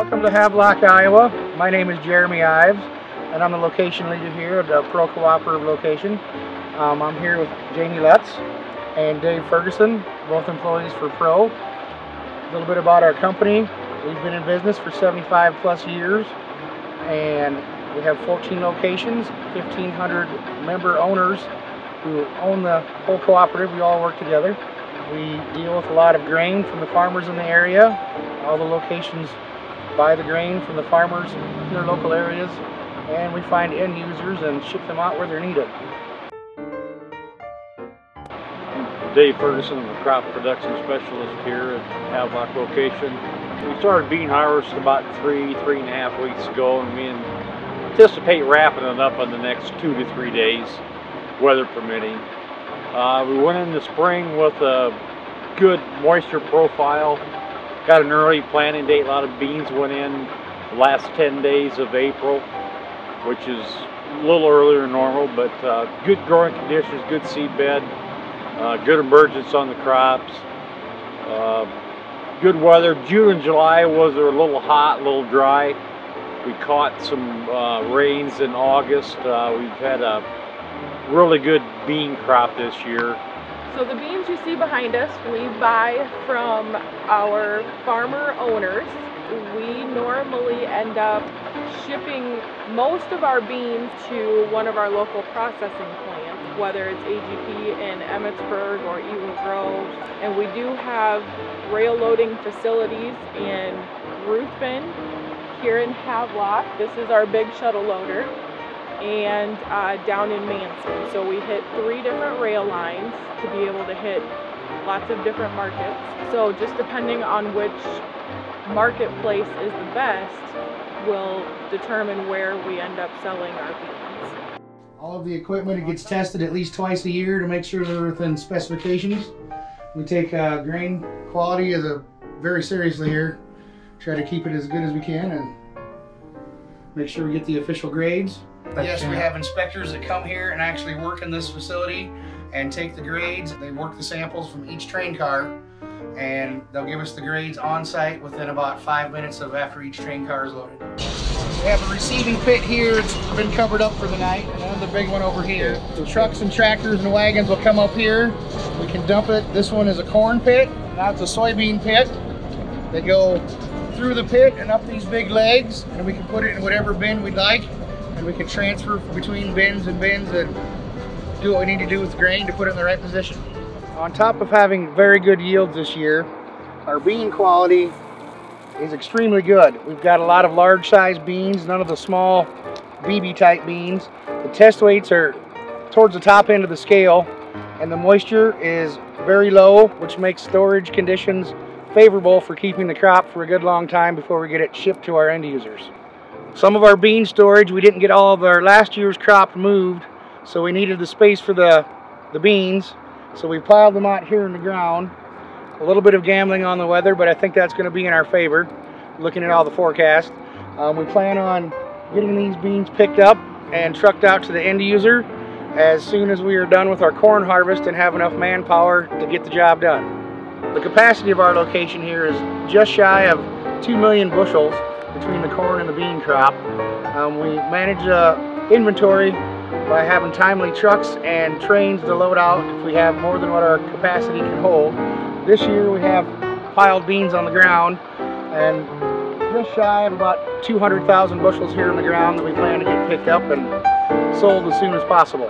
Welcome to Havelock, Iowa. My name is Jeremy Ives, and I'm the location leader here at the Pro Cooperative location. I'm here with Jamie Lutz and Dave Ferguson, both employees for Pro. A little bit about our company. We've been in business for 75 plus years, and we have 14 locations, 1,500 member owners who own the whole cooperative. We all work together. We deal with a lot of grain from the farmers in the area. All the locations buy the grain from the farmers in their local areas, and we find end users and ship them out where they're needed. Dave Ferguson, I'm a crop production specialist here at Havelock location. We started bean harvest about three and a half weeks ago, and we anticipate wrapping it up in the next 2 to 3 days, weather permitting. We went in the spring with a good moisture profile. Got an early planting date. A lot of beans went in the last 10 days of April, which is a little earlier than normal, but good growing conditions, good seed bed, good emergence on the crops, good weather. June and July was a little hot, a little dry. We caught some rains in August. We've had a really good bean crop this year. So the beans you see behind us, we buy from our farmer owners. We normally end up shipping most of our beans to one of our local processing plants, whether it's AGP in Emmitsburg or Eagle Grove. And we do have rail loading facilities in Ruthven, here in Havelock. This is our big shuttle loader. And down in Manson. So we hit 3 different rail lines to be able to hit lots of different markets. So just depending on which marketplace is the best will determine where we end up selling our beans. All of the equipment, it gets tested at least twice a year to make sure they're within specifications. We take grain quality very seriously here. Try to keep it as good as we can and make sure we get the official grades. Yes, we have inspectors that come here and actually work in this facility and take the grades. They work the samples from each train car, and they'll give us the grades on site within about 5 minutes of after each train car is loaded. We have a receiving pit here. It's been covered up for the night, and another big one over here. The trucks and tractors and wagons will come up here. We can dump it. This one is a corn pit. Now it's a soybean pit. They go through the pit and up these big legs, and we can put it in whatever bin we'd like. And we can transfer between bins and do what we need to do with the grain to put it in the right position. On top of having very good yields this year, our bean quality is extremely good. We've got a lot of large size beans, none of the small BB type beans. The test weights are towards the top end of the scale, and the moisture is very low, which makes storage conditions favorable for keeping the crop for a good long time before we get it shipped to our end users. Some of our bean storage, we didn't get all of our last year's crop moved, so we needed the space for the beans. So we piled them out here in the ground. A little bit of gambling on the weather, but I think that's going to be in our favor, looking at all the forecasts. We plan on getting these beans picked up and trucked out to the end user as soon as we are done with our corn harvest and have enough manpower to get the job done. The capacity of our location here is just shy of 2 million bushels between the corn and the bean crop. We manage inventory by having timely trucks and trains to load out if we have more than what our capacity can hold. This year we have piled beans on the ground and just shy of about 200,000 bushels here in the ground that we plan to get picked up and sold as soon as possible.